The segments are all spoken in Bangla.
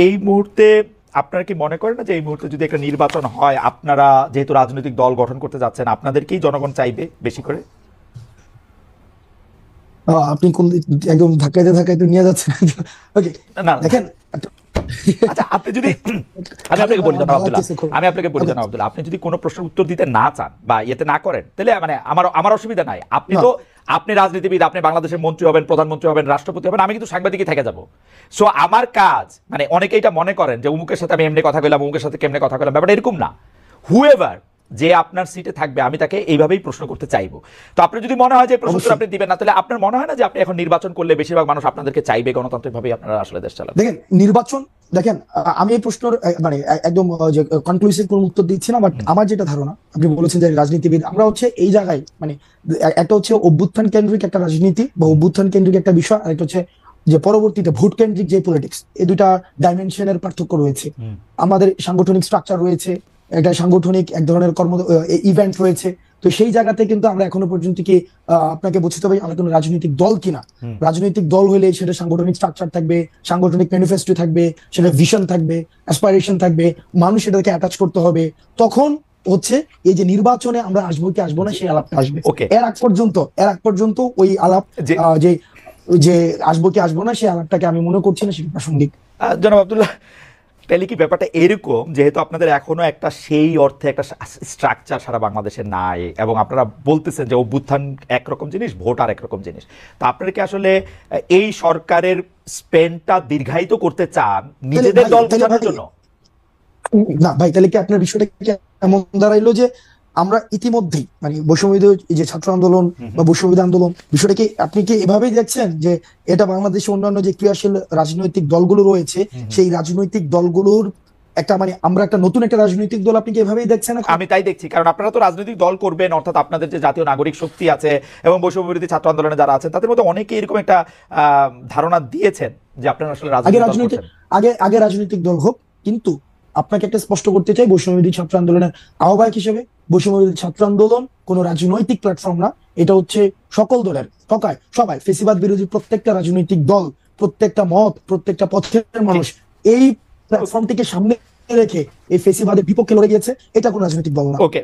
এই মুহূর্তে আপনারা কি মনে করেন না যে এই মুহূর্তে যদি একটা নির্বাচন হয়, আপনারা যেহেতু রাজনৈতিক দল গঠন করতে যাচ্ছেন, আপনাদেরকেই জনগণ চাইবে বেশি করে? আপনি কোন একদম ধাক্কাইতে ধাক্কাইতে নিয়ে যাচ্ছেন। ওকে, না দেখেন আচ্ছা, আপনি যদি আমি আপনাকে বলি জানাব আব্দুল্লাহ, আপনি যদি কোনো প্রশ্নের উত্তর দিতে না চান বা ইয়েতে না করেন, তাহলে মানে আমার অসুবিধা নাই। আপনি রাজনীতিবিদ, আপনি বাংলাদেশের মন্ত্রী হবেন, প্রধানমন্ত্রী হবেন, রাষ্ট্রপতি হবেন, আমি কিন্তু সাংবাদিকই থেকে যাব। সো আমার কাজ, মানে অনেকে এটা মনে করেন যে অমুকের সাথে আমি এমনি কথা কইলাম, অমুকের সাথে কেমনে কথা কইলাম, ব্যাপারটা এরকম না। হুএভার যে আপনার সিটে থাকবে, আমি তাকে এইভাবেই প্রশ্ন করতে চাইবো। তো আপনি যদি মনে হয় যে প্রশ্ন আপনি দিবেন না, তাহলে আপনার মনে হয় না যে আপনি এখন নির্বাচন করলে বেশিরভাগ মানুষ আপনাদেরকে চাইবে, গণতান্ত্রিকভাবে আপনারা আসলে দেশ চালাবেন? দেখেন নির্বাচন, দেখেন আমি এই প্রশ্নের মানে একদম যে কনক্লুসিভ কোন উত্তর দিচ্ছি না, বাট আমার যেটা ধারণা, আপনি বলেছেন যে রাজনীতিবিদ, আমরা হচ্ছে এই জায়গায় মানে একটা হচ্ছে অভ্যুত্থান কেন্দ্রিক একটা রাজনীতি বা অভ্যুত্থান কেন্দ্রিক একটা বিষয়, আর একটা হচ্ছে যে পরবর্তীতে ভোট কেন্দ্রিক যে পলিটিক্স, এই দুটা ডাইমেনশনের পার্থক্য রয়েছে। আমাদের সাংগঠনিক স্ট্রাকচার রয়েছে, একটা সাংগঠনিক এক ধরনের কর্ম ইভেন্ট রয়েছে। তো সেই জায়গাতে কিন্তু আমরা এখনো পর্যন্ত কি আপনাকে বুঝতে হবে আমরা কোনো রাজনৈতিক দল কিনা। রাজনৈতিক দল হলে সেটা সাংগঠনিক স্ট্রাকচার থাকবে, সাংগঠনিক ম্যানিফেস্টো থাকবে, সেটা ভিশন থাকবে, অ্যাসপাইরেশন থাকবে, মানুষ সেটাকে অ্যাটাচ করতে হবে। তখন হচ্ছে এই যে নির্বাচনে আমরা আসবো কি আসবো না সেই আলাপটা আসবে। এর আগ পর্যন্ত ওই আলাপ যে যে আসবো কি আসবো না সেই আলাপটাকে আমি মনে করছি না সেটা প্রাসঙ্গিক। জনাব আব্দুল্লাহ, তাহলে কি ব্যাপারটা এরকম, যেহেতু আপনাদের এখনো একটা সেই অর্থে একটা স্ট্রাকচার সারা বাংলাদেশে নাই, এবং আপনারা বলতেছেন যে অভ্যুত্থান একরকম জিনিস, ভোট আর একরকম জিনিস, তো আপনারা কি আসলে এই সরকারের স্পেনটা দীর্ঘায়িত করতে চান নিজেদের দল গোছানোর জন্য? না ভাই, তাহলে কি আপনার বিষয়টা কি এমন দাঁড়াইলো যে আমরা ইতিমধ্যেই মানে বৈষম্যবিরোধী যে ছাত্র আন্দোলন বা বৈষম্যবিরোধী আন্দোলন, বিষয়টা কি আপনি কি এভাবেই দেখছেন যে এটা বাংলাদেশে অন্যান্য যে ক্রিয়াশীল রাজনৈতিক দলগুলো রয়েছে সেই রাজনৈতিক দলগুলোর একটা মানে আমরা একটা নতুন একটা রাজনৈতিক দল, আপনি কি এভাবেই দেখছেন? আমি তাই দেখছি, কারণ আপনারা তো রাজনৈতিক দল করবেন, অর্থাৎ আপনাদের যে জাতীয় নাগরিক শক্তি আছে এবং বৈষম্যবিরোধী ছাত্র আন্দোলনে যারা আছেন তাদের মধ্যে অনেকে এরকম একটা ধারণা দিয়েছেন যে আপনারা আসলে আগে রাজনৈতিক দল হোক, কিন্তু আপনাকে একটা স্পষ্ট করতে চাই, বৈষম্যবিরোধী ছাত্র আন্দোলনের আহ্বায়ক হিসেবে বৈষম্যবিরোধী ছাত্র আন্দোলন কোন রাজনৈতিক প্ল্যাটফর্ম না। এটা হচ্ছে সকল দলের সবাই ফেসিবাদ বিরোধী প্রত্যেকটা রাজনৈতিক দল, প্রত্যেকটা মত, প্রত্যেকটা পথের মানুষ এই প্ল্যাটফর্মটিকে সামনে রেখে এই ফেসিবাদের বিপক্ষে লড়ে গিয়েছে। এটা কোন রাজনৈতিক দল না। ওকে,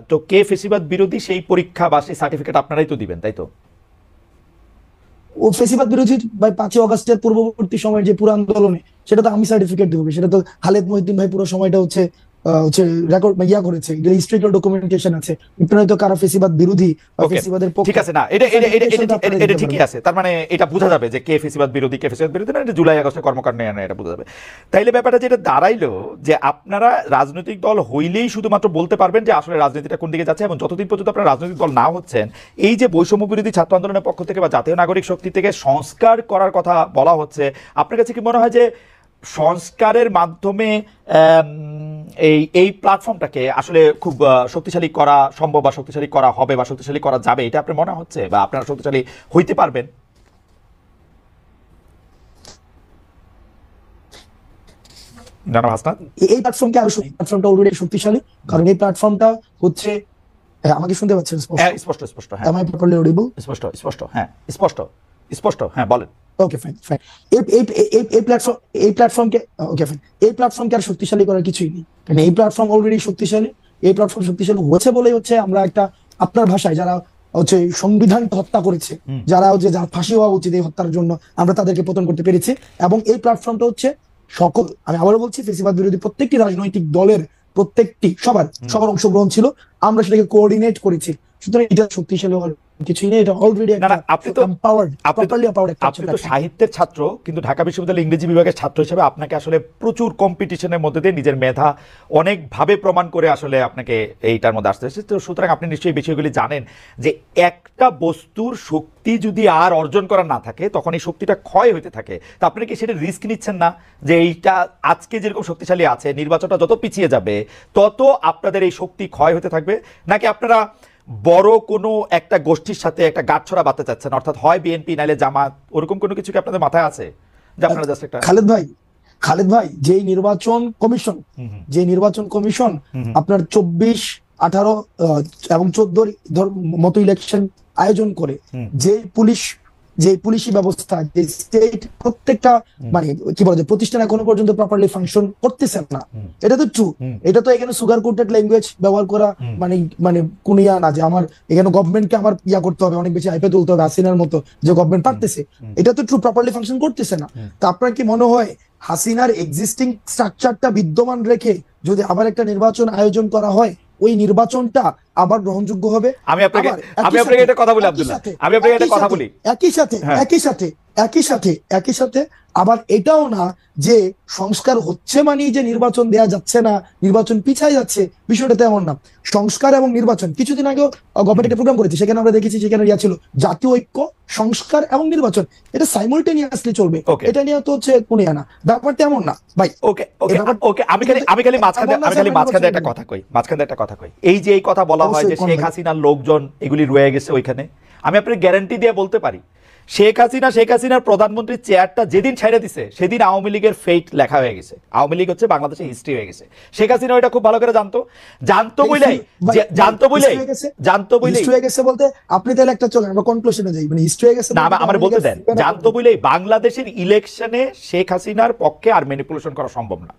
তো কে ফেসিবাদ বিরোধী সেই পরীক্ষা বা সেই সার্টিফিকেট আপনারাই তো দিবেন, তাই তো? ও ফেসিবাদ বিরোধী ভাই 5ই অগাস্টের পূর্ববর্তী সময়ের যে পুরো আন্দোলনে, সেটা তো আমি সার্টিফিকেট দেবো। সেটা তো খালেদ মহিউদ্দিন ভাই পুরো সময়টা হচ্ছে রেকর্ড করেছে, হিস্ট্রিক্যাল ডকুমেন্টেশন আছে। আপনারা তো কারা ফেসিবাদ বিরোধী বা ফেসিবাদের পক্ষে, ঠিক আছে না, এটা ঠিকই আছে। তার মানে এটা বোঝা যাবে যে কে ফেসিবাদ বিরোধী, কে ফেসিবাদ বিরোধী না, এটা জুলাই আগস্টের কর্মকাণ্ড না, এটা বোঝা যাবে। তাইলে ব্যাপারটা যেটা দাঁড়াইলো যে আপনারা রাজনৈতিক দল হইলেই শুধুমাত্র বলতে পারবেন যে আসলে রাজনীতিটা কোন দিকে যাচ্ছে, এবং যতদিন পর্যন্ত আপনারা রাজনৈতিক দল না হচ্ছেন, এই যে বৈষম্য বিরোধী ছাত্র আন্দোলনের পক্ষ থেকে বা জাতীয় নাগরিক শক্তি থেকে সংস্কার করার কথা বলা হচ্ছে, আপনার কাছে কি মনে হয় যে সংস্কারের মাধ্যমে এই প্ল্যাটফর্মটাকে আসলে খুব শক্তিশালী করা সম্ভব বা শক্তিশালী করা হবে বা শক্তিশালী করা যাবে, এটা আপনার মনে হচ্ছে, বা আপনারা শক্তিশালী হইতে পারবেন? এই প্ল্যাটফর্মটা অলরেডি শক্তিশালী, কারণ এই প্ল্যাটফর্মটা হচ্ছে, আমাকে শুনতে পাচ্ছেন? স্পষ্ট স্পষ্ট, হ্যাঁ। Am I properly audible? স্পষ্ট স্পষ্ট, হ্যাঁ স্পষ্ট, হ্যাঁ বলেন। Okay fine. এই প্ল্যাটফর্মকে আর শক্তিশালী করার কিছুই নেই, কারণ এই প্ল্যাটফর্ম অলরেডি শক্তিশালী। এই প্ল্যাটফর্ম শক্তিশালী হচ্ছে বলেই হচ্ছে আমরা একটা, আপনার ভাষায় যারা হচ্ছে সংবিধানকে হত্যা করেছে, যারা হচ্ছে যার ফাঁসি হওয়া উচিত এই হত্যার জন্য, আমরা তাদেরকে পতন করতে পেরেছি। এবং এই প্ল্যাটফর্মটা হচ্ছে সকল, আমি আবারও বলছি, ফেসিবাদ বিরোধী প্রত্যেকটি রাজনৈতিক দলের সবার অংশগ্রহণ ছিল, আমরা সেটাকে কোঅর্ডিনেট করেছি। সুতরাং এটা শক্তিশালী হওয়ার কিছুই নেই, এটা অলরেডি আপনি তো সাহিত্যের ছাত্র, কিন্তু ঢাকা বিশ্ববিদ্যালয়ের ইংরেজি বিভাগের ছাত্র হিসেবে আপনাকে আসলে প্রচুর কম্পিটিশনের মধ্যে দিয়ে নিজের মেধা অনেকভাবে প্রমাণ করে আসলে আপনাকে এইটার মধ্যে আসতে হয়েছে। তো সুতরাং আপনি নিশ্চয়ই বিষয়গুলি জানেন যে একটা বস্তুর শক্তি যদি আর অর্জন করা না থাকে, তখন এই শক্তিটা ক্ষয় হইতে থাকে। তো আপনি কি সেটা রিস্ক নিচ্ছেন না যে এইটা আজকে যেরকম শক্তিশালী আছে, নির্বাচনটা যত পিছিয়ে যাবে তত আপনাদের এই শক্তি ক্ষয় হতে থাকবে? নাকি আপনারা বড় কোনো একটা গোষ্ঠীর সাথে একটা গাঁটছড়া বাঁধতে চাচ্ছেন, অর্থাৎ হয় বিএনপি নাইলে জামাত, ওরকম কোনো কিছু কি আপনাদের মাথায় আছে যে আপনারা জাস্ট একটা? খালেদ ভাই, যে নির্বাচন কমিশন আপনার 24, 18 এবং 14 মতো ইলেকশন আয়োজন করে, যে পুলিশ যে পুলিশি ব্যবস্থা, যে স্টেট প্রত্যেকটা মানে কি বলা যায় প্রতিষ্ঠান এখনো পর্যন্ত প্রপারলি ফাংশন করতেছে না, এটা তো ট্রু। এটা তো এখানে সুগার কোটেড ল্যাঙ্গুয়েজ ব্যবহার করা মানে মানে কোন ইয়া না যে আমার এখানে গভর্নমেন্টকে আমার ইয়া করতে হবে, অনেক বেশি হাইপে তুলতে হবে হাসিনার মতো, যে গভর্নমেন্ট পারতেছে। এটা তো ট্রু, প্রপারলি ফাংশন করতেছে না। তো আপনার কি মনে হয় হাসিনার এক্সিস্টিং স্ট্রাকচারটা বিদ্যমান রেখে যদি আবার একটা নির্বাচন আয়োজন করা হয়, ওই নির্বাচনটা আবার গ্রহণযোগ্য হবে? আমি আপনাকে একটা কথা বলি আব্দুল্লাহ, আমি আপনাকে একটা কথা বলি। একই সাথে আবার এটাও না যে সংস্কার হচ্ছে মানে যে নির্বাচন দেয়া যাচ্ছে না, নির্বাচন পিছায় যাচ্ছে, বিষয়টা তেমন না। সংস্কার এবং নির্বাচন, কিছুদিন আগেও গভর্নমেন্ট একটা প্রোগ্রাম করেছে, সেখানে আমরা দেখেছি সেখানে ইয়া ছিল জাতীয় ঐক্য, সংস্কার এবং নির্বাচন, এটা সাইমultaneously চলবে। এটা নিয়ে তো হচ্ছে কোন ইয়া না, ব্যাপারটা এমন না ভাই। আমি খালি মাঝখানে একটা কথা কই। এই যে এই কথা বলা হয় যে শেখ হাসিনার লোকজন এগুলি রয়ে গেছে ওইখানে, আমি আপনার গ্যারান্টি দিয়ে বলতে পারি শেখ হাসিনার প্রধানমন্ত্রীর চেয়ারটা যেদিন ছেড়ে দিছে সেদিন আওয়ামী লীগের ফেট লেখা হয়ে গেছে। আওয়ামী লীগ হচ্ছে বাংলাদেশের হিস্ট্রি হয়ে গেছে। শেখ হাসিনা এটা খুব ভালো করে জানতো বলেই হয়ে গেছে বলতে আপনি তাহলে একটা চলেন আমরা কনক্লুশনে যাই, মানে হিস্ট্রি হয়ে গেছে না, আমার বলতে দেন, জানতো বলেই বাংলাদেশের ইলেকশনে শেখ হাসিনার পক্ষে আর ম্যানিপুলেশন করা সম্ভব না।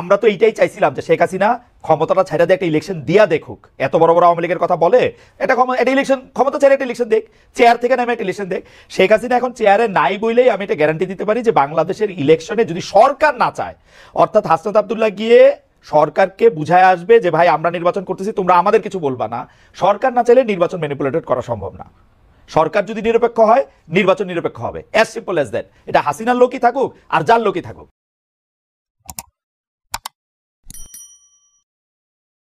আমরা তো এইটাই চাইছিলাম যে শেখ হাসিনা ক্ষমতাটা ছেড়ে দিয়ে একটা ইলেকশন দিয়া দেখুক। এত বড় বড় আওয়ামী লীগের কথা বলে, এটা ইলেকশন ক্ষমতা ছেড়ে একটা ইলেকশন দেখ, চেয়ার থেকে নামে একটা ইলেকশন দেখ। শেখ হাসিনা এখন চেয়ারে নাই বইলেই আমি এটা গ্যারান্টি দিতে পারি যে বাংলাদেশের ইলেকশনে যদি সরকার না চায়, অর্থাৎ হাসনাত আব্দুল্লাহ গিয়ে সরকারকে বুঝায় আসবে যে ভাই আমরা নির্বাচন করতেছি, তোমরা আমাদের কিছু বলবা না, সরকার না চাইলে নির্বাচন ম্যানিপুলেটেড করা সম্ভব না। সরকার যদি নিরপেক্ষ হয়, নির্বাচন নিরপেক্ষ হবে, অ্যাজ সিম্পল অ্যাজ দ্যাট। এটা হাসিনার লোকই থাকুক আর যার লোকই থাকুক।